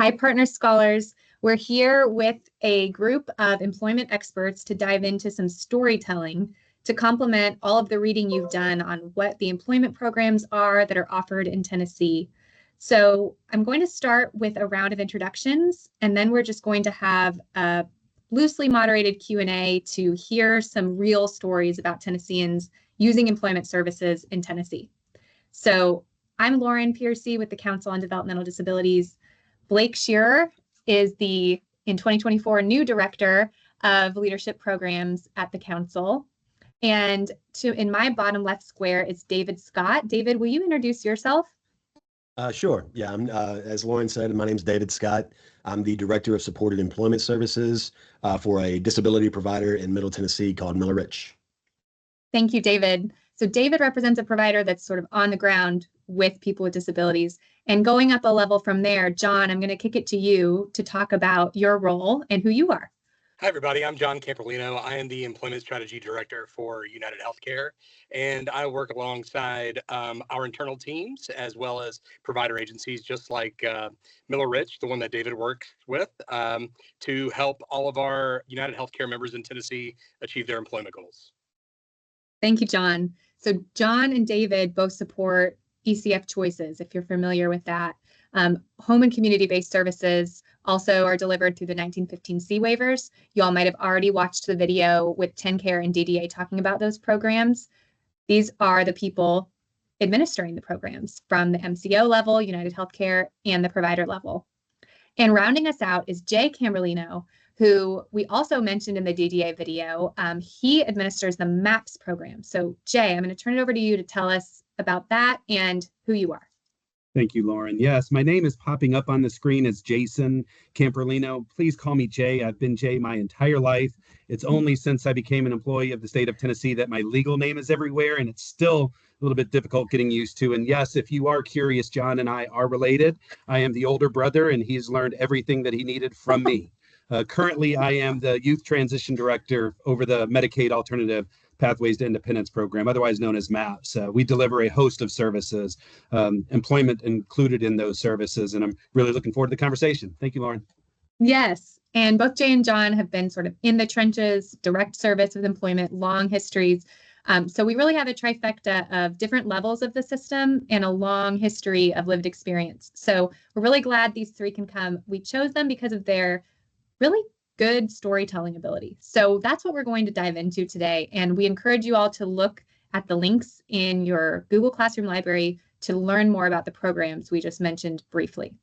Hi, Partner Scholars. We're here with a group of employment experts to dive into some storytelling to complement all of the reading you've done on what the employment programs are that are offered in Tennessee. So I'm going to start with a round of introductions, and then we're just going to have a loosely moderated Q&A to hear some real stories about Tennesseans using employment services in Tennessee. So I'm Lauren Piercy with the Council on Developmental Disabilities. Blake Shearer is the, in 2024, new director of leadership programs at the council. And in my bottom left square is David Scott. David, will you introduce yourself? Sure. Yeah, as Lauren said, my name is David Scott. I'm the Director of Supported Employment Services for a disability provider in Middle Tennessee called Miller Rich. Thank you, David. So David represents a provider that's sort of on the ground with people with disabilities. And going up a level from there, John, I'm going to kick it to you to talk about your role and who you are. Hi, everybody. I'm John Camperlino. I am the Employment Strategy Director for United Healthcare, and I work alongside our internal teams as well as provider agencies, just like Miller Rich, the one that David works with, to help all of our United Healthcare members in Tennessee achieve their employment goals. Thank you, John. So John and David both support ECF Choices, if you're familiar with that. Home and community-based services also are delivered through the 1915C waivers. You all might have already watched the video with TennCare and DDA talking about those programs. These are the people administering the programs from the MCO level, United Healthcare, and the provider level. And rounding us out is Jay Camberlino, who we also mentioned in the DDA video. He administers the MAPS program. So Jay, I'm going to turn it over to you to tell us about that and who you are. Thank you, Lauren. Yes, my name is popping up on the screen as Jason Camperlino. Please call me Jay. I've been Jay my entire life. It's only since I became an employee of the state of Tennessee that my legal name is everywhere, and it's still a little bit difficult getting used to. And yes, if you are curious, John and I are related. I am the older brother, and he's learned everything that he needed from me. Currently, I am the Youth Transition Director over the Medicaid Alternative Pathways to Independence program, otherwise known as MAPS. We deliver a host of services, employment included in those services, and I'm really looking forward to the conversation. Thank you, Lauren. Yes, and both Jay and John have been sort of in the trenches, direct service with employment, long histories. So we really have a trifecta of different levels of the system and a long history of lived experience. So we're really glad these three can come. We chose them because of their really good storytelling ability. So that's what we're going to dive into today. And we encourage you all to look at the links in your Google Classroom library to learn more about the programs we just mentioned briefly.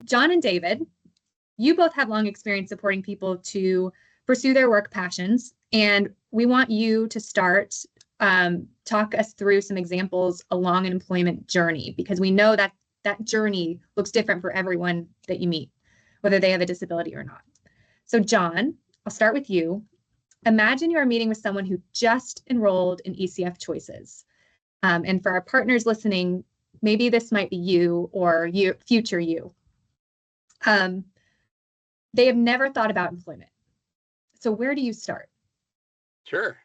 John and David, you both have long experience supporting people to pursue their work passions. And we want you to start, talk us through some examples along an employment journey, because we know that that journey looks different for everyone that you meet, whether they have a disability or not. So John, I'll start with you. Imagine you're meeting with someone who just enrolled in ECF Choices. And for our partners listening, maybe this might be you or you, future you. They have never thought about employment. So where do you start? Sure.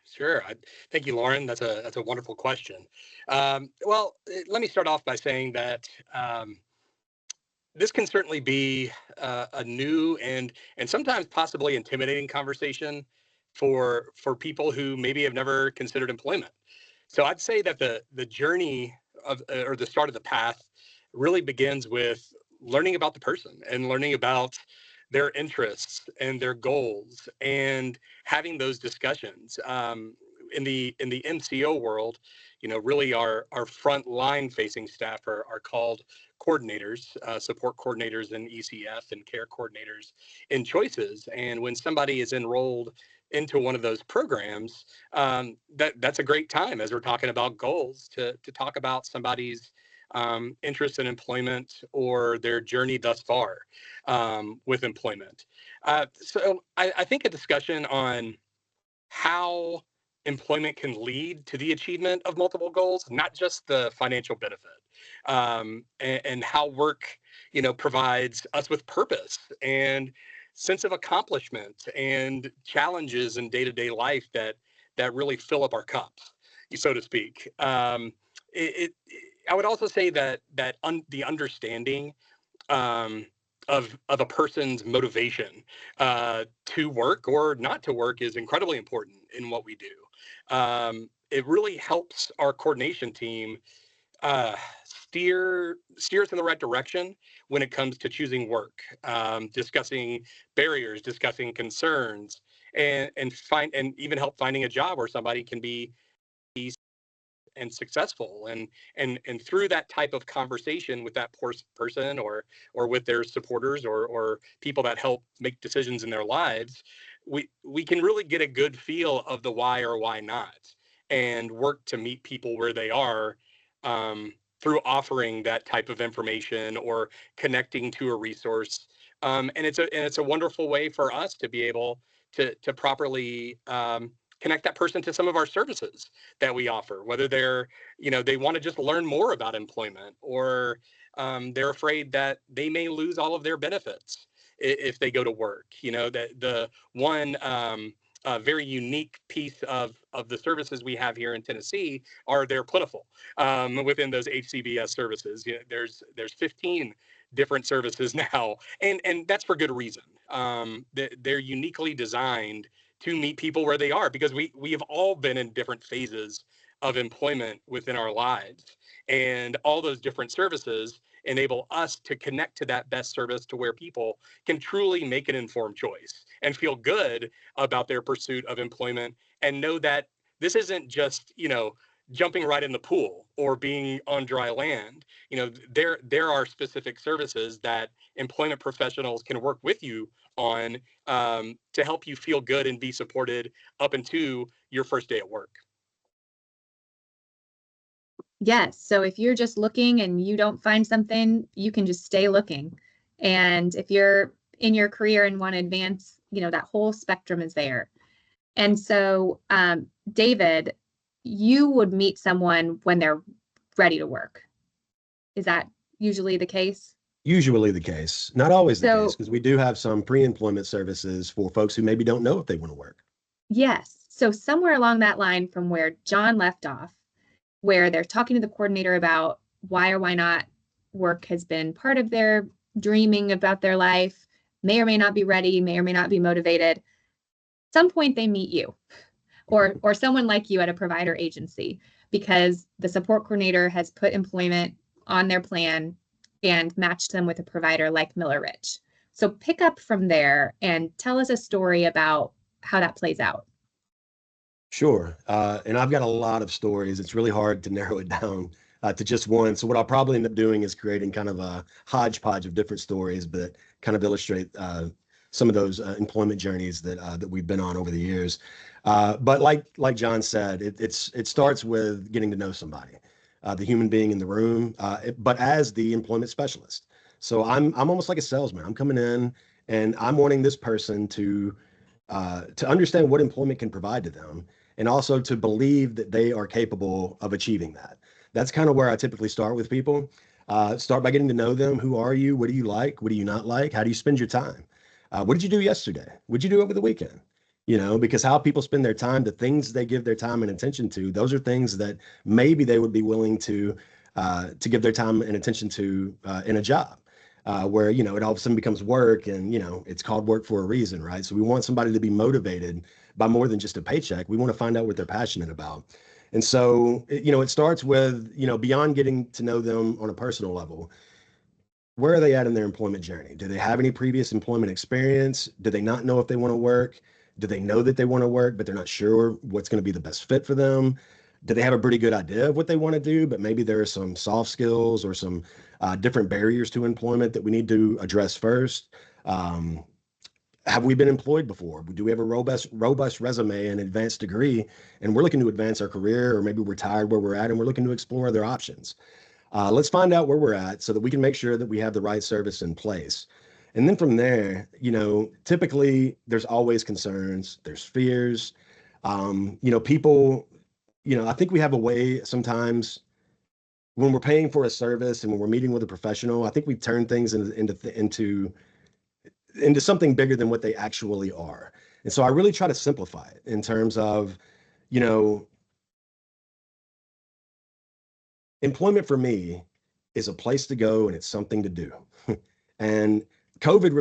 Thank you, Lauren. That's a wonderful question. Well, let me start off by saying that this can certainly be a new and sometimes possibly intimidating conversation for people who maybe have never considered employment. So I'd say that the journey of or the start of the path really begins with learning about the person and learning about their interests and their goals and having those discussions. In the MCO world, really our front line facing staff are called coordinators, support coordinators in ECF and care coordinators in Choices. And when somebody is enrolled into one of those programs, that's a great time as we're talking about goals to talk about somebody's interest in employment or their journey thus far with employment. So I think a discussion on how employment can lead to the achievement of multiple goals, not just the financial benefit, and how work, provides us with purpose and sense of accomplishment and challenges in day-to-day life that really fill up our cups, so to speak. I would also say that the understanding of a person's motivation to work or not to work is incredibly important in what we do. It really helps our coordination team uh, steers in the right direction when it comes to choosing work, discussing barriers, discussing concerns, and even help finding a job where somebody can be and successful. And through that type of conversation with that person or with their supporters or people that help make decisions in their lives, we can really get a good feel of the why or why not, and work to meet people where they are, through offering that type of information or connecting to a resource. And it's a wonderful way for us to be able to properly connect that person to some of our services that we offer, whether they want to just learn more about employment, or they're afraid that they may lose all of their benefits if they go to work. That the one very unique piece of the services we have here in Tennessee are they're plentiful within those HCBS services. There's 15 different services now, and that's for good reason. They're uniquely designed to meet people where they are, because we have all been in different phases of employment within our lives, and all those different services enable us to connect to that best service to where people can truly make an informed choice and feel good about their pursuit of employment, and know that this isn't just jumping right in the pool or being on dry land. There are specific services that employment professionals can work with you on, to help you feel good and be supported up into your first day at work. Yes. So if you're just looking and you don't find something, you can just stay looking. And if you're in your career and want to advance, that whole spectrum is there. And so, David, you would meet someone when they're ready to work. Is that usually the case? Usually the case, not always the case, So, because we do have some pre-employment services for folks who maybe don't know if they want to work. yes. So somewhere along that line from where John left off, where they're talking to the coordinator about why or why not work has been part of their dreaming about their life, may or may not be ready, may or may not be motivated. Some point they meet you or someone like you at a provider agency, because the support coordinator has put employment on their plan and matched them with a provider like Miller Rich. So pick up from there and tell us a story about how that plays out. Sure. And I've got a lot of stories. It's really hard to narrow it down to just one. So what I'll probably end up doing is creating kind of a hodgepodge of different stories, but kind of illustrate some of those employment journeys that we've been on over the years. But like John said, it starts with getting to know somebody, the human being in the room, but as the employment specialist. So I'm almost like a salesman. I'm coming in and I'm wanting this person to understand what employment can provide to them, and also to believe that they are capable of achieving that. That's kind of where I typically start with people. Start by getting to know them. Who are you? What do you like? What do you not like? How do you spend your time? What did you do yesterday? What did you do over the weekend? Because how people spend their time, the things they give their time and attention to, those are things that maybe they would be willing to give their time and attention to in a job. Where it all of a sudden becomes work, and it's called work for a reason, right? So we want somebody to be motivated by more than just a paycheck. We want to find out what they're passionate about. And so it starts with beyond getting to know them on a personal level. Where are they at in their employment journey? Do they have any previous employment experience? Do they not know if they want to work? Do they know that they want to work, but they're not sure what's going to be the best fit for them? Do they have a pretty good idea of what they want to do, but maybe there are some soft skills or some different barriers to employment that we need to address first? Um, have we been employed before? Do we have a robust resume and advanced degree, and we're looking to advance our career, or maybe we're tired where we're at and we're looking to explore other options? Let's find out where we're at so that we can make sure that we have the right service in place. And then from there, typically there's always concerns, there's fears. People, I think we have a way sometimes when we're paying for a service and when we're meeting with a professional, I think we turn things into something bigger than what they actually are. And so I really try to simplify it in terms of, you know, employment for me is a place to go and it's something to do. And COVID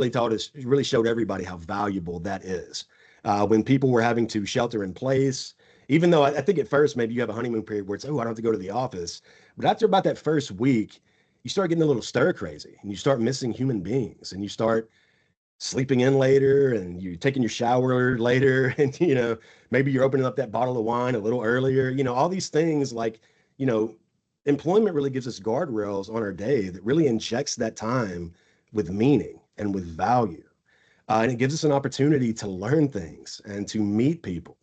really showed everybody how valuable that is. When people were having to shelter in place, even though I think at first maybe you have a honeymoon period where it's, oh, I don't have to go to the office. But after about that first week, you start getting a little stir crazy and you start missing human beings and you start sleeping in later and you're taking your shower later and maybe you're opening up that bottle of wine a little earlier, all these things like, you know employment really gives us guardrails on our day that really injects that time with meaning and with value. And it gives us an opportunity to learn things and to meet people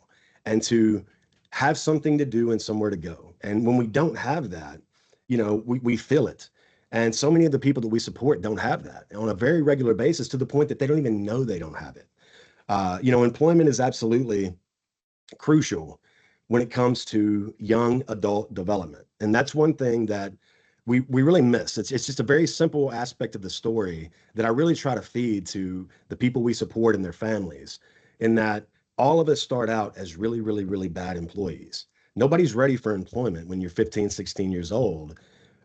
and to have something to do and somewhere to go. And when we don't have that, we feel it. And so many of the people that we support don't have that on a very regular basis, to the point that they don't even know they don't have it. Employment is absolutely crucial when it comes to young adult development. And that's one thing that we really miss. It's just a very simple aspect of the story that I really try to feed to the people we support and their families, in that all of us start out as really, really, really bad employees. Nobody's ready for employment when you're 15, 16 years old,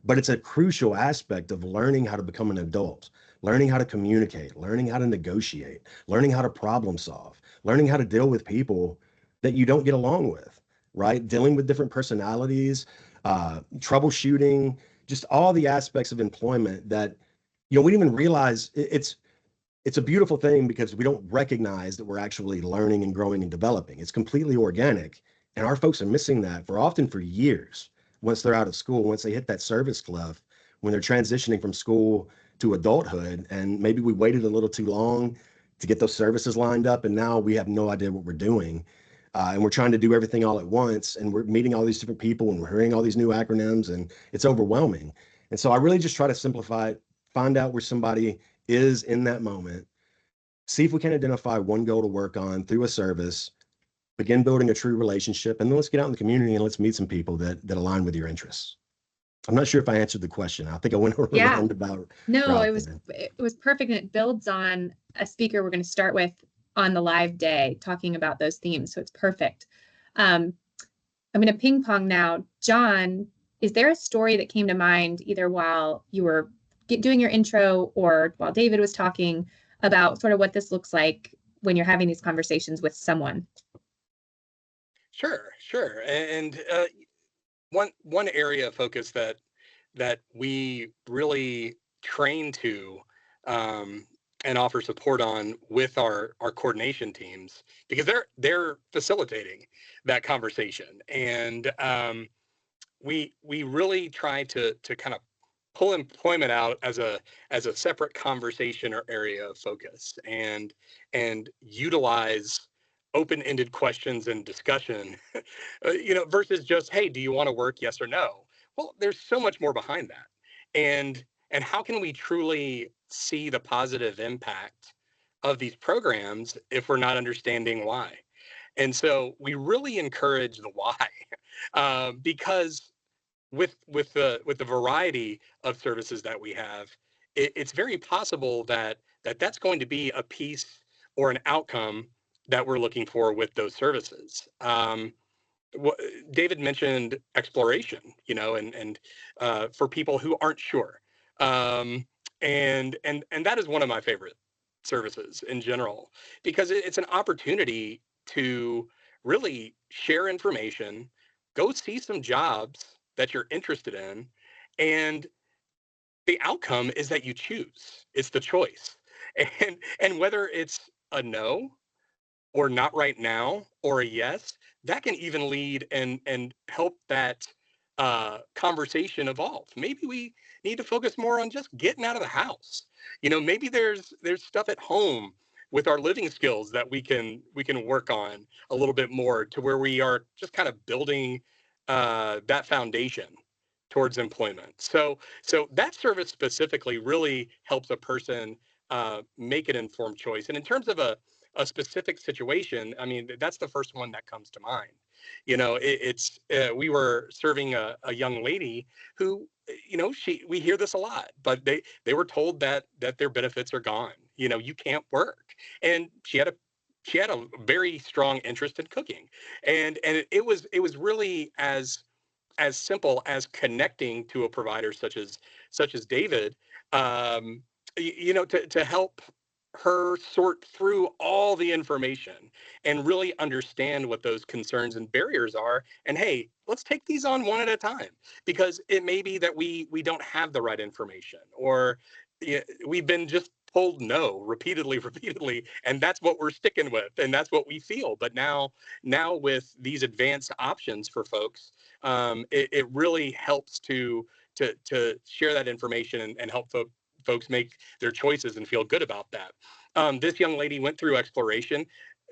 but it's a crucial aspect of learning how to become an adult, learning how to communicate, learning how to negotiate, learning how to problem solve, learning how to deal with people that you don't get along with, right? Dealing with different personalities, troubleshooting, just all the aspects of employment that, we didn't even realize it's a beautiful thing because we don't recognize that we're actually learning and growing and developing. It's completely organic. And our folks are missing that often for years once they're out of school, once they hit that service cliff, when they're transitioning from school to adulthood. And maybe we waited a little too long to get those services lined up. And now we have no idea what we're doing. And we're trying to do everything all at once. And we're meeting all these different people and we're hearing all these new acronyms, and it's overwhelming. And so I really just try to simplify it, find out where somebody is in that moment, see if we can identify one goal to work on through a service, begin building a true relationship, and then let's get out in the community and let's meet some people that align with your interests. I'm not sure if I answered the question. I think I went around about. No, it was perfect, and it builds on a speaker we're going to start with on the live day talking about those themes. So it's perfect. I'm going to ping pong now. John, is there a story that came to mind either while you were doing your intro or while David was talking about sort of what this looks like when you're having these conversations with someone? Sure. And one area of focus that we really train to and offer support on with our coordination teams, because they're facilitating that conversation, and we really try to kind of pull employment out as a separate conversation or area of focus, and utilize open-ended questions and discussion, versus just, hey, do you want to work? Yes or no. Well, there's so much more behind that. And how can we truly see the positive impact of these programs if we're not understanding why? And so we really encourage the why, because with the variety of services that we have, it's very possible that's going to be a piece or an outcome that we're looking for with those services. David mentioned exploration, and for people who aren't sure, and that is one of my favorite services in general, because it's an opportunity to really share information, go see some jobs that you're interested in, and the outcome is that you choose. It's the choice, and whether it's a no or not right now or a yes, that can even lead and help that conversation evolve. Maybe we need to focus more on just getting out of the house. Maybe there's stuff at home with our living skills that we can work on a little bit more, to where we are just kind of building that foundation towards employment. So that service specifically really helps a person make an informed choice. And in terms of a specific situation, I mean, that's the first one that comes to mind. We were serving a young lady who, we hear this a lot, but they were told that their benefits are gone. You can't work. And she had a very strong interest in cooking. And it was really as simple as connecting to a provider such as David, to help her sort through all the information and really understand what those concerns and barriers are. And hey, let's take these on one at a time, because it may be that we don't have the right information, or we've been just told no repeatedly, and that's what we're sticking with, and that's what we feel. But now with these advanced options for folks, it really helps to share that information and help folks make their choices and feel good about that. This young lady went through exploration.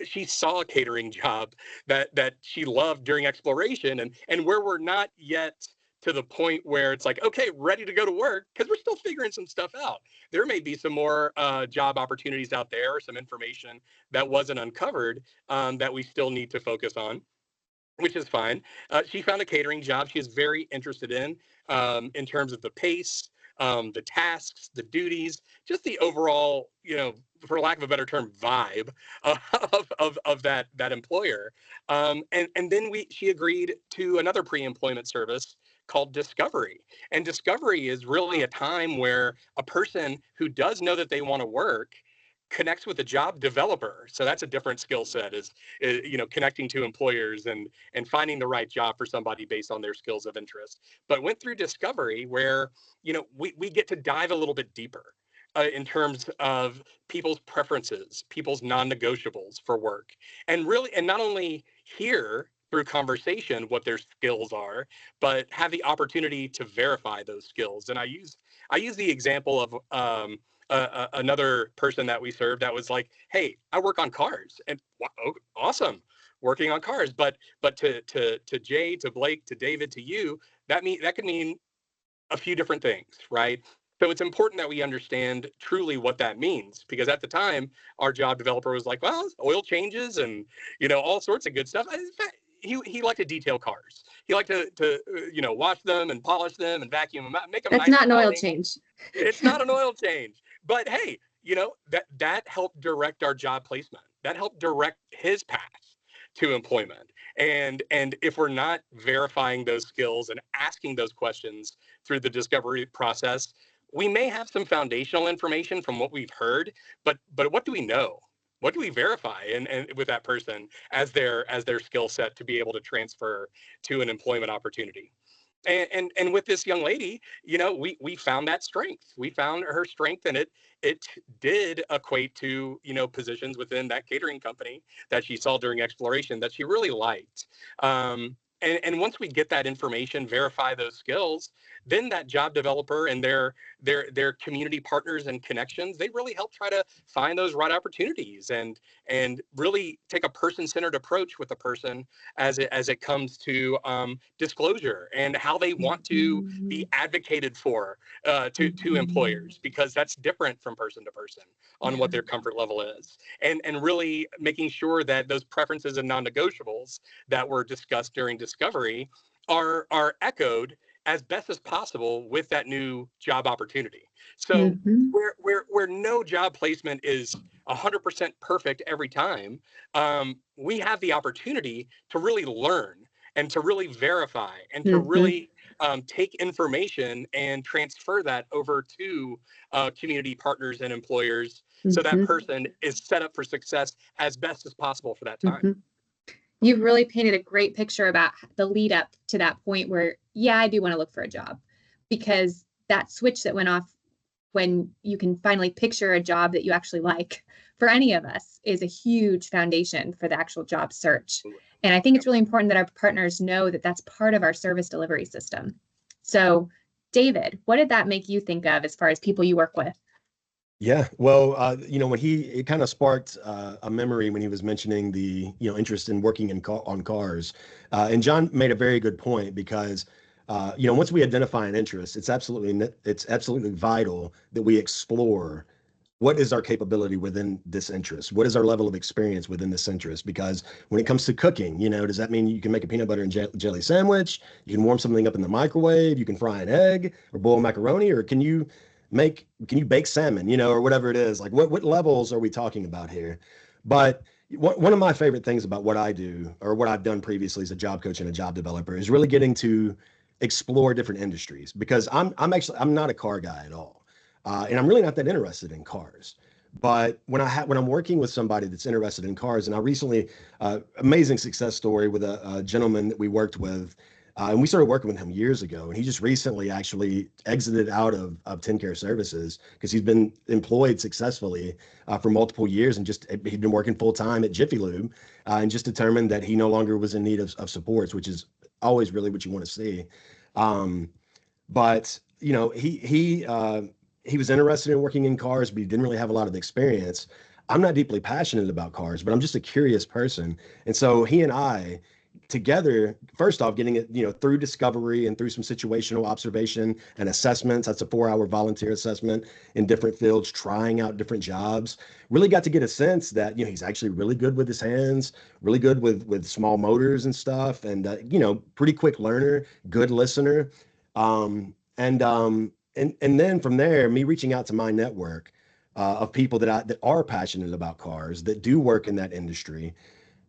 She saw a catering job that she loved during exploration, and where we're not yet to the point where it's like, okay, ready to go to work, because we're still figuring some stuff out. There may be some more job opportunities out there, or some information that wasn't uncovered, that we still need to focus on, which is fine. She found a catering job she is very interested in terms of the pace, the tasks, the duties, just the overall, for lack of a better term, vibe of that employer. And then she agreed to another pre-employment service called Discovery. And Discovery is really a time where a person who does know that they want to work connects with a job developer. So that's a different skill set, is connecting to employers and finding the right job for somebody based on their skills of interest. But went through Discovery, where we get to dive a little bit deeper in terms of people's preferences, people's non-negotiables for work, and not only hear through conversation what their skills are, but have the opportunity to verify those skills. And I use the example of another person that we served that was like, hey, I work on cars. And wow, awesome, working on cars. But to Jay, to Blake, to David, to you, that could mean a few different things, right? So it's important that we understand truly what that means, because at the time, our job developer was like, well, oil changes and all sorts of good stuff. In fact, he liked to detail cars. He liked to wash them and polish them and vacuum them out, make them That's nice not an oil smelling. change. It's not an oil change. But hey, that helped direct our job placement. That helped direct his path to employment. And if we're not verifying those skills and asking those questions through the discovery process, we may have some foundational information from what we've heard, but what do we know? What do we verify and with that person as their skill set to be able to transfer to an employment opportunity? And with this young lady, we found that strength. We found her strength, and it did equate to positions within that catering company that she saw during exploration that she really liked. And once we get that information, verify those skills, then that job developer and their community partners and connections, they really help try to find those right opportunities and really take a person-centered approach with the person as it comes to disclosure and how they want to be advocated for to employers, because that's different from person to person on what their comfort level is, and really making sure that those preferences and non-negotiables that were discussed during discovery are echoed as best as possible with that new job opportunity. So where no job placement is 100% perfect every time, we have the opportunity to really learn and to really verify and to really take information and transfer that over to community partners and employers, so that person is set up for success as best as possible for that time. You've really painted a great picture about the lead up to that point where, yeah, I do want to look for a job, because that switch that went off when you can finally picture a job that you actually like, for any of us, is a huge foundation for the actual job search. And I think it's really important that our partners know that that's part of our service delivery system. So, David, what did that make you think of as far as people you work with? Yeah, well, when it kind of sparked a memory when he was mentioning the, interest in working on cars. And John made a very good point, because, once we identify an interest, it's absolutely vital that we explore what is our capability within this interest? What is our level of experience within this interest? Because when it comes to cooking, does that mean you can make a peanut butter and jelly sandwich? You can warm something up in the microwave? You can fry an egg or boil macaroni? Or can you bake salmon, or whatever it is? Like what levels are we talking about here? But one of my favorite things about what I do, or what I've done previously as a job coach and a job developer, is really getting to explore different industries, because I'm not a car guy at all. and I'm really not that interested in cars. But when I'm working with somebody that's interested in cars, and I recently amazing success story with a gentleman that we worked with, and we started working with him years ago, and he just recently actually exited out of TenCare Services because he's been employed successfully for multiple years, and just he'd been working full time at Jiffy Lube, and just determined that he no longer was in need of supports, which is always really what you want to see. Um, but you know, he was interested in working in cars, but he didn't really have a lot of experience. I'm not deeply passionate about cars, but I'm just a curious person. And so he and I together, first off, getting it, you know, through discovery and through some situational observation and assessments. That's a 4-hour volunteer assessment in different fields, trying out different jobs. Really got to get a sense that, you know, he's actually really good with his hands, really good with small motors and stuff, and you know, pretty quick learner, good listener. And then from there, me reaching out to my network of people that are passionate about cars, that do work in that industry.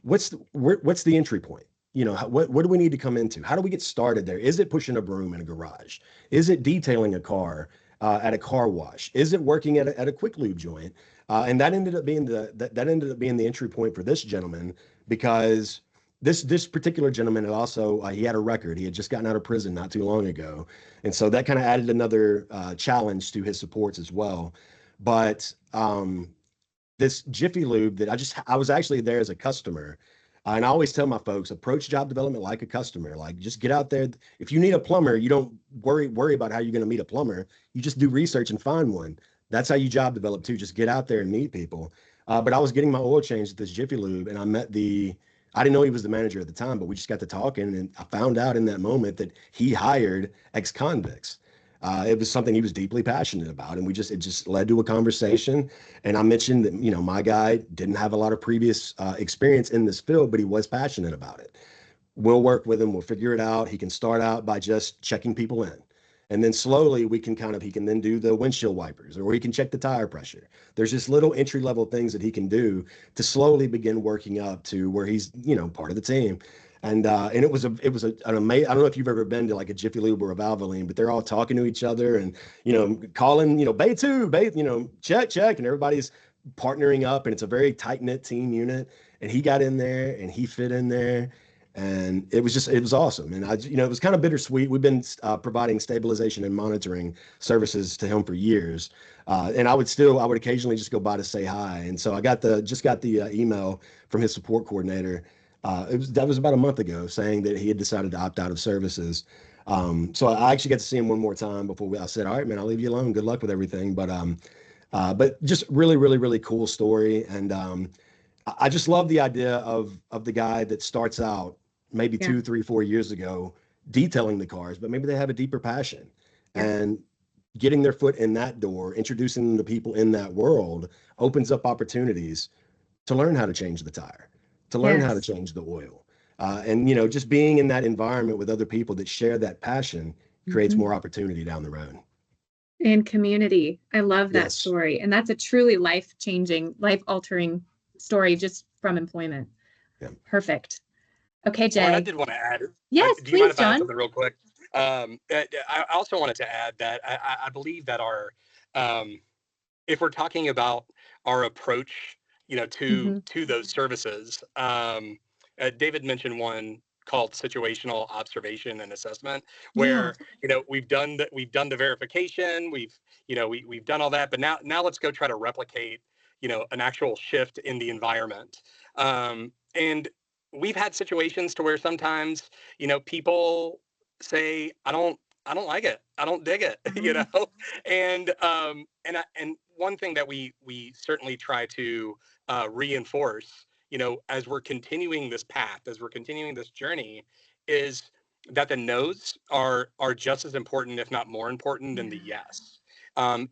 What's the entry point? You know, what do we need to come into? How do we get started there? Is it pushing a broom in a garage? Is it detailing a car at a car wash? Is it working at a quick lube joint? And that ended up being that ended up being the entry point for this gentleman, because this particular gentleman had also he had a record. He had just gotten out of prison not too long ago, and so that kind of added another challenge to his supports as well. But this Jiffy Lube that I was actually there as a customer. And I always tell my folks, approach job development like a customer. Like, just get out there. If you need a plumber, you don't worry about how you're going to meet a plumber. You just do research and find one. That's how you job develop too. Just get out there and meet people. But I was getting my oil changed at this Jiffy Lube, and I didn't know he was the manager at the time, but we just got to talking, and I found out in that moment that he hired ex-convicts. It was something he was deeply passionate about, and it just led to a conversation. And I mentioned that, you know, my guy didn't have a lot of previous experience in this field, but he was passionate about it. We'll work with him. We'll figure it out. He can start out by just checking people in. And then slowly he can then do the windshield wipers, or he can check the tire pressure. There's just little entry level things that he can do to slowly begin working up to where he's, you know, part of the team. And an amazing. I don't know if you've ever been to like a Jiffy Lube or a Valvoline, but they're all talking to each other and, you know, calling, you know, Bay 2, Bay, you know, check, and everybody's partnering up, and it's a very tight knit team unit. And he got in there and he fit in there, and it was awesome. And you know, it was kind of bittersweet. We've been providing stabilization and monitoring services to him for years. And I would occasionally just go by to say hi. And so I just got the email from his support coordinator. That was about a month ago, saying that he had decided to opt out of services. So I actually got to see him one more time before I said, all right, man, I'll leave you alone. Good luck with everything. But just really, really, really cool story. And I just love the idea of the guy that starts out maybe Yeah. 2, 3, 4 years ago detailing the cars, but maybe they have a deeper passion, Yeah. and getting their foot in that door, introducing them to people in that world opens up opportunities to learn how to change the tire, to learn how to Yes. change the oil. And, you know, just being in that environment with other people that share that passion creates Mhm. more opportunity down the road. And community. I love that Yes. story. And that's a truly life-changing, life-altering story just from employment. Yeah. Perfect. Okay, Lauren, I Jay. did want to add. Yes, Do you mind please, if I add John. something real quick? I also wanted to add that I believe that if we're talking about our approach, you know, Mhm. to those services, David mentioned one called situational observation and assessment, Yeah. where, you know, we've done the verification, we've done all that, but now let's go try to replicate, you know, an actual shift in the environment. And we've had situations to where sometimes, you know, people say, I don't like it. I don't dig it, you know? And one thing that we certainly try to reinforce, you know, as we're continuing this path, as we're continuing this journey, is that the no's are just as important, if not more important, than the yes.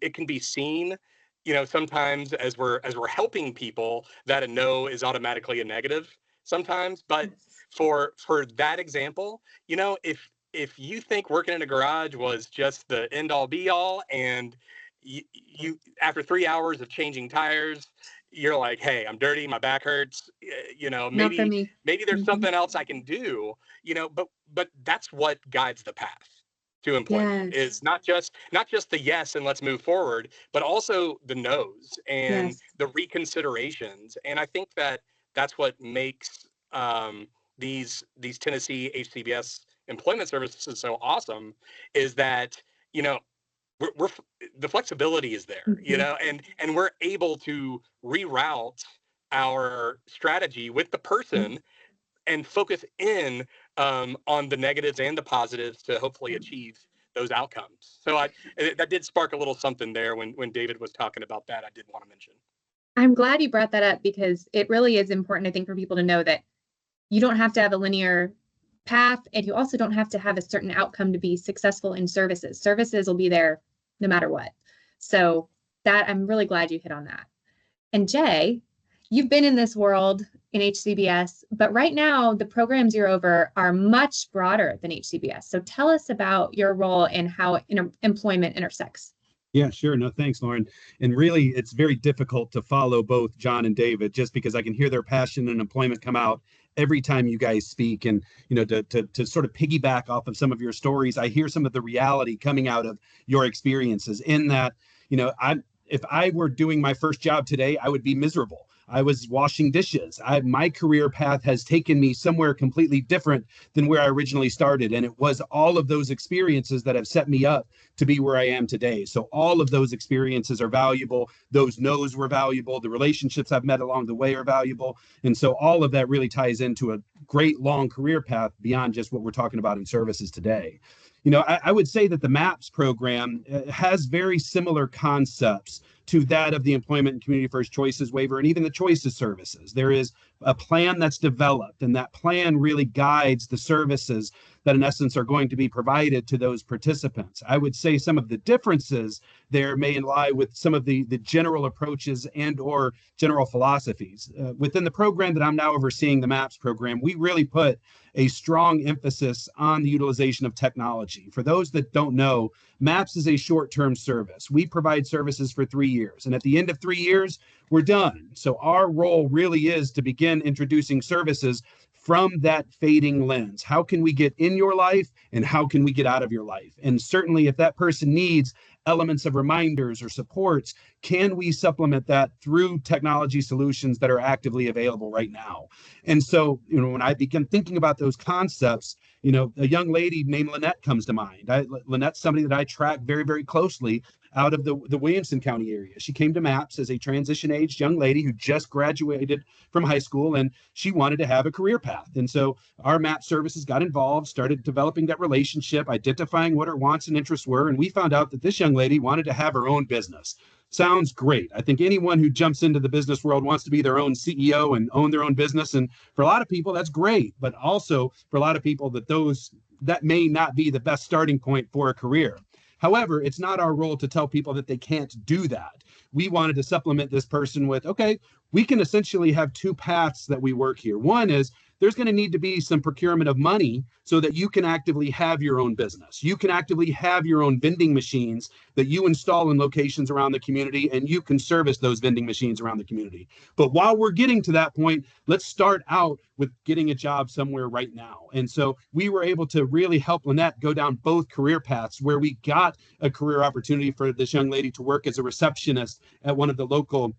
It can be seen, you know, sometimes as we're helping people, that a no is automatically a negative sometimes. But Yes. for that example, you know, if you think working in a garage was just the end all be all, and you after 3 hours of changing tires, you're like, hey, I'm dirty, my back hurts, you know, Not for maybe me. there's Mhm. something else I can do, you know, but that's what guides the path. to employment. Yes. Is not just the yes and let's move forward, but also the no's and Yes. the reconsiderations. And I think that that's what makes these Tennessee HCBS employment services so awesome, is that, you know, we're the flexibility is there, you Mhm. know, and we're able to reroute our strategy with the person and focus in on the negatives and the positives to hopefully achieve those outcomes. So that did spark a little something there when David was talking about that. I did want to mention. I'm glad you brought that up because it really is important, I think, for people to know that you don't have to have a linear path, and you also don't have to have a certain outcome to be successful in services. Services will be there no matter what. So that I'm really glad you hit on that. And Jay, you've been in this world in HCBS, but right now the programs you're over are much broader than HCBS. So tell us about your role and how employment intersects. Yeah, sure. No, thanks, Lauren. And really, it's very difficult to follow both John and David just because I can hear their passion and employment come out every time you guys speak. And, you know, to sort of piggyback off of some of your stories, I hear some of the reality coming out of your experiences in that, you know, if I were doing my first job today, I would be miserable. I was washing dishes. My career path has taken me somewhere completely different than where I originally started. And it was all of those experiences that have set me up to be where I am today. So all of those experiences are valuable. Those no's were valuable. The relationships I've met along the way are valuable. And so all of that really ties into a great long career path beyond just what we're talking about in services today. You know, I would say that the MAPS program has very similar concepts to that of the Employment and Community First Choices waiver and even the Choices services. There is a plan that's developed, and that plan really guides the services that in essence are going to be provided to those participants. I would say some of the differences there may lie with some of the general approaches and or general philosophies. Within the program that I'm now overseeing, the MAPS program, we really put a strong emphasis on the utilization of technology. For those that don't know, MAPS is a short-term service. We provide services for 3 years, and at the end of 3 years, we're done. So our role really is to begin introducing services from that fading lens. How can we get in your life and how can we get out of your life? And certainly if that person needs elements of reminders or supports, can we supplement that through technology solutions that are actively available right now? And so, you know, when I begin thinking about those concepts, you know, a young lady named Lynette comes to mind. Lynette's somebody that I track very, very closely out of the Williamson County area. She came to MAPS as a transition-aged young lady who just graduated from high school, and she wanted to have a career path. And so our MAPS services got involved, started developing that relationship, identifying what her wants and interests were, and we found out that this young lady wanted to have her own business. Sounds great. I think anyone who jumps into the business world wants to be their own CEO and own their own business. And for a lot of people, that's great. But also for a lot of people, that may not be the best starting point for a career. However, it's not our role to tell people that they can't do that. We wanted to supplement this person with, okay, we can essentially have two paths that we work here. One is there's going to need to be some procurement of money so that you can actively have your own business. You can actively have your own vending machines that you install in locations around the community, and you can service those vending machines around the community. But while we're getting to that point, let's start out with getting a job somewhere right now. And so we were able to really help Lynette go down both career paths, where we got a career opportunity for this young lady to work as a receptionist at one of the local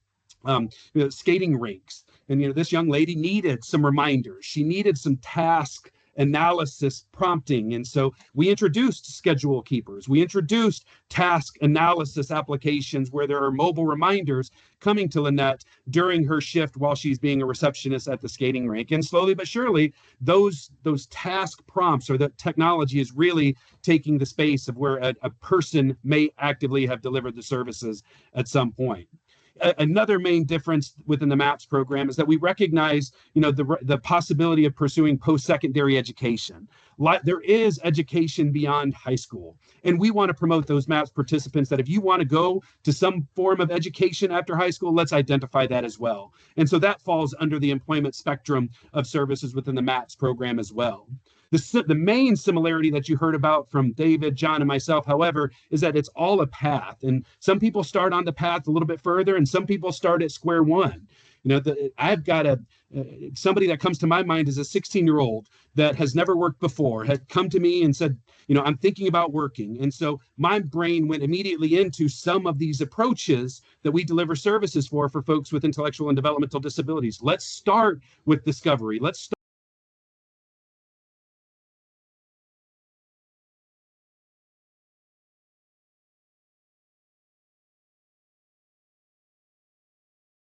skating rinks. And, you know, this young lady needed some reminders. She needed some task analysis prompting. And so we introduced schedule keepers. We introduced task analysis applications where there are mobile reminders coming to Lynette during her shift while she's being a receptionist at the skating rink. And slowly but surely, those task prompts or the technology is really taking the space of where a person may actively have delivered the services at some point. Another main difference within the MAPS program is that we recognize, you know, the possibility of pursuing post-secondary education. There is education beyond high school, and we want to promote those MAPS participants that if you want to go to some form of education after high school, let's identify that as well. And so that falls under the employment spectrum of services within the MAPS program as well. The main similarity that you heard about from David, John, and myself, however, is that it's all a path. And some people start on the path a little bit further, and some people start at square one. I've got somebody that comes to my mind is a 16-year-old that has never worked before, had come to me and said, I'm thinking about working. And so my brain went immediately into some of these approaches that we deliver services for folks with intellectual and developmental disabilities. Let's start with discovery. Let's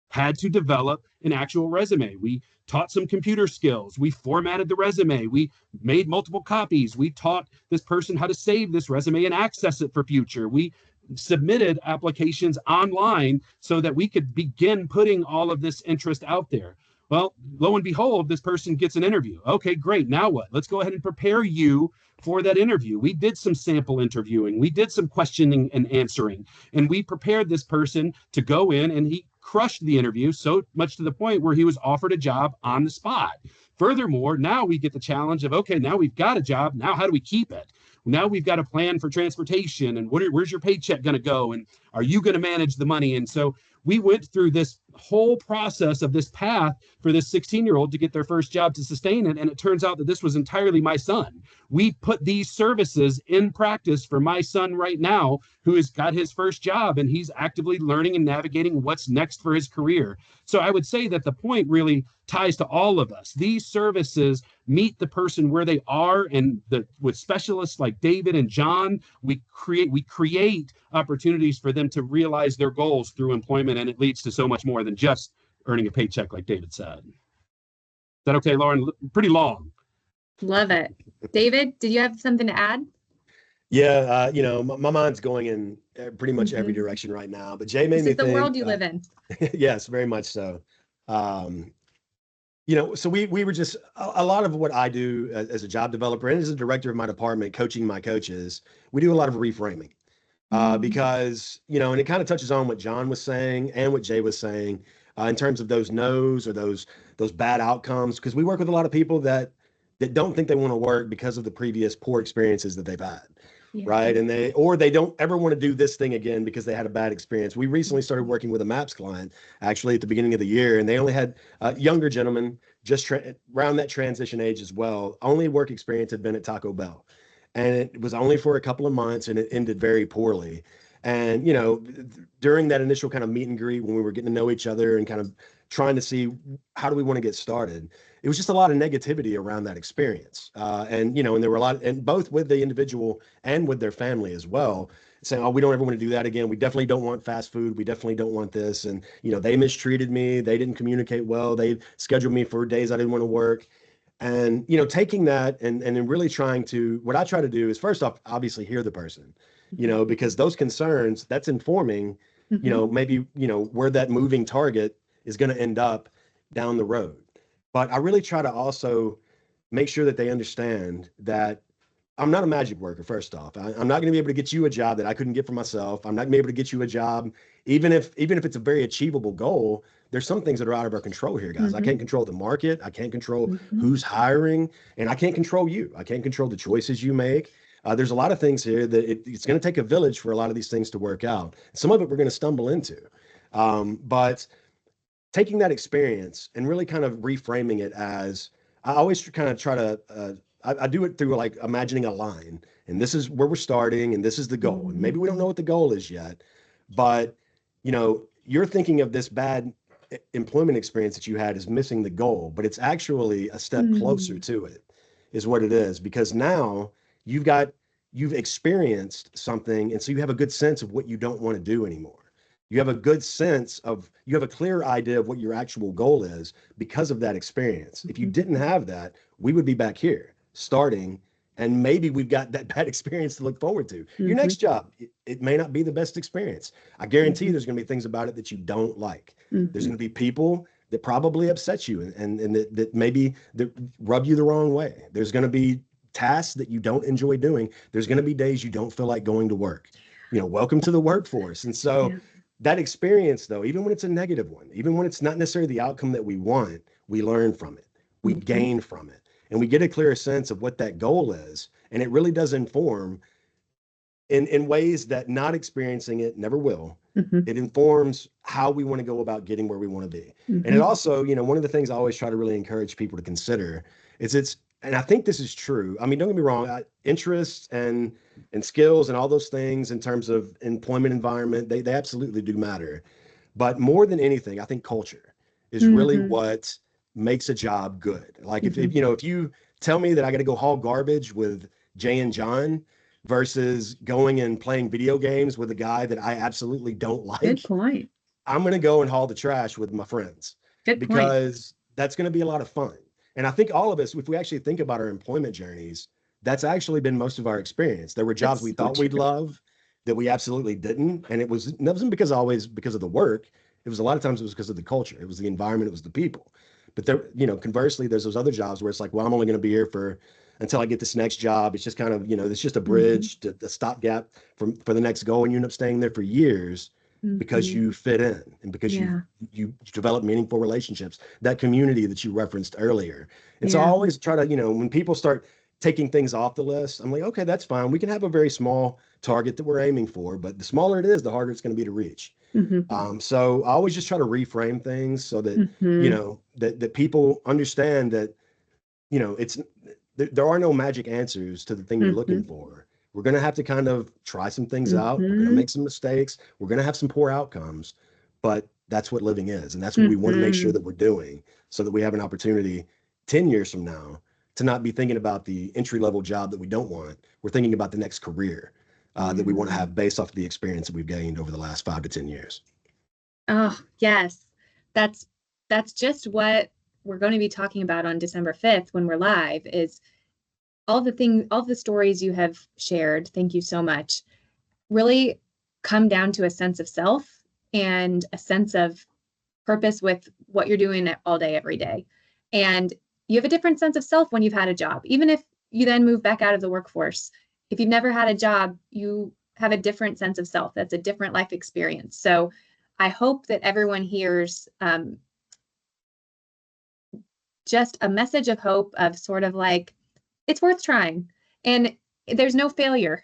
had to develop an actual resume. We taught some computer skills. We formatted the resume. We made multiple copies. We taught this person how to save this resume and access it for future. We submitted applications online so that we could begin putting all of this interest out there. Well, lo and behold, this person gets an interview. Okay, great. Now what? Let's go ahead and prepare you for that interview. We did some sample interviewing. We did some questioning and answering, and we prepared this person to go in, and he crushed the interview so much to the point where he was offered a job on the spot. Furthermore, now we get the challenge of, okay, now we've got a job. Now how do we keep it? Now we've got a plan for transportation, and where's your paycheck going to go? And are you going to manage the money? And so we went through this whole process of this path for this 16-year-old to get their first job to sustain it. And it turns out that this was entirely my son. We put these services in practice for my son right now, who has got his first job, and he's actively learning and navigating what's next for his career. So I would say that the point really ties to all of us. These services meet the person where they are, and with specialists like David and John, we create opportunities for them to realize their goals through employment, and it leads to so much more than just earning a paycheck, like David said. Is that okay, Lauren? Pretty long. Love it. David, did you have something to add? Yeah, my mind's going in pretty much every direction right now, but Jay made me think. This is the world you live in. Yes, very much so. So we were just a lot of what I do as a job developer and as a director of my department, coaching my coaches, we do a lot of reframing because, and it kind of touches on what John was saying and what Jay was saying in terms of those no's or those bad outcomes, because we work with a lot of people that don't think they want to work because of the previous poor experiences that they've had. Yeah. Right. And they don't ever want to do this thing again because they had a bad experience. We recently started working with a MAPS client actually at the beginning of the year, and they only had younger gentlemen just around that transition age as well. Only work experience had been at Taco Bell, and it was only for a couple of months, and it ended very poorly. And, during that initial kind of meet and greet, when we were getting to know each other and kind of trying to see how do we want to get started, it was just a lot of negativity around that experience. And there were a lot, and both with the individual and with their family as well, saying, oh, we don't ever want to do that again. We definitely don't want fast food. We definitely don't want this. And, they mistreated me. They didn't communicate well. They scheduled me for days I didn't want to work. And, taking that and then really what I try to do is, first off, obviously hear the person, because those concerns, that's informing, maybe, where that moving target is going to end up down the road. But I really try to also make sure that they understand that I'm not a magic worker, first off. I'm not going to be able to get you a job that I couldn't get for myself. I'm not going to be able to get you a job, even if it's a very achievable goal. There's some things that are out of our control here, guys. I can't control the market. I can't control who's hiring, and I can't control you. I can't control the choices you make. There's a lot of things here that it's going to take a village for a lot of these things to work out. Some of it we're going to stumble into. But taking that experience and really kind of reframing it as, I always kind of try to, I do it through like imagining a line, and this is where we're starting, and this is the goal. And maybe we don't know what the goal is yet, but you're thinking of this bad employment experience that you had as missing the goal, but it's actually a step closer to it, is what it is, because now you've experienced something, and so you have a good sense of what you don't want to do anymore. You have a good sense you have a clear idea of what your actual goal is because of that experience. If you didn't have that, we would be back here starting, and maybe we've got that bad experience to look forward to. Your next job, it may not be the best experience. I guarantee you there's going to be things about it that you don't like. There's going to be people that probably upset you and that maybe that rub you the wrong way. There's going to be tasks that you don't enjoy doing. There's going to be days you don't feel like going to work. Welcome to the workforce. And so that experience, though, even when it's a negative one, even when it's not necessarily the outcome that we want, we learn from it. We gain from it. And we get a clearer sense of what that goal is. And it really does inform in ways that not experiencing it never will. Mhm. It informs how we want to go about getting where we want to be. And it Mhm. also, one of the things I always try to really encourage people to consider is and I think this is true. I mean, don't get me wrong, interests and skills and all those things in terms of employment environment, they absolutely do matter. But more than anything, I think culture is really Mhm. what makes a job good. Like if Mhm. if you tell me that I got to go haul garbage with Jay and John versus going and playing video games with a guy that I absolutely don't Good like, point. I'm going to go and haul the trash with my friends Good point. because that's going to be a lot of fun. And I think all of us, if we actually think about our employment journeys, that's actually been most of our experience. There were jobs we That's so thought we'd true. love that we absolutely didn't. And it wasn't because always because of the work. It was a lot of times it was because of the culture. It was the environment. It was the people. But there, conversely, there's those other jobs where it's like, well, I'm only going to be here until I get this next job. It's just kind of, it's just a Mhm. bridge to a stopgap for the next goal. And you end up staying there for years because Mhm. you fit in and because Yeah. you develop meaningful relationships, that community that you referenced earlier. And so I Yeah. always try to, when people start taking things off the list, I'm like, okay, that's fine. We can have a very small target that we're aiming for, but the smaller it is, the harder it's going to be to reach. Mhm. So I always just try to reframe things so that, Mhm. that people understand that, it's there are no magic answers to the thing you're looking Mhm. for. We're going to have to kind of try some things out. We're going to Mhm. make some mistakes. We're going to have some poor outcomes, but that's what living is. And that's what we want to make sure Mhm. that we're doing so that we have an opportunity 10 years from now to not be thinking about the entry level job that we don't want. We're thinking about the next career that we want to Yeah. have based off of the experience that we've gained over the last 5 to 10 years. Oh, yes. That's that's just what we're going to be talking about on December 5th when we're live is all the stories you have shared. Thank you so much. Really come down to a sense of self and a sense of purpose with what you're doing all day, every day. And you have a different sense of self when you've had a job, even if you then move back out of the workforce. If you've never had a job, you have a different sense of self. That's a different life experience. So I hope that everyone hears just a message of hope of sort of like, it's worth trying. And there's no failure.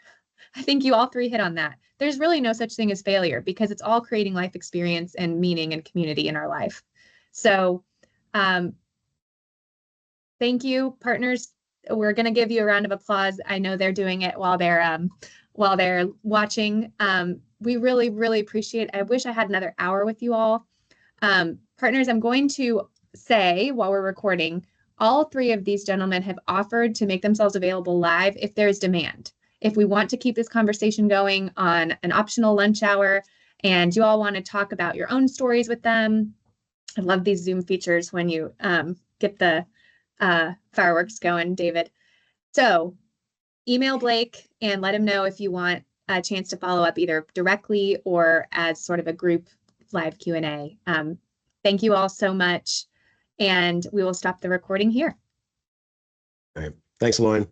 I think you all three hit on that. There's really no such thing as failure because it's all creating life experience and meaning and community in our life. So um, thank you, partners. We're going to give you a round of applause. I know they're doing it while they're watching. We really, really appreciate it. I wish I had another hour with you all. Partners, I'm going to say while we're recording, all three of these gentlemen have offered to make themselves available live if there's demand. If we want to keep this conversation going on an optional lunch hour and you all want to talk about your own stories with them, I love these Zoom features when you get the fireworks going, David. So email Blake and let him know if you want a chance to follow up either directly or as sort of a group live Q&A. Thank you all so much. And we will stop the recording here. All right. Thanks, Lauren.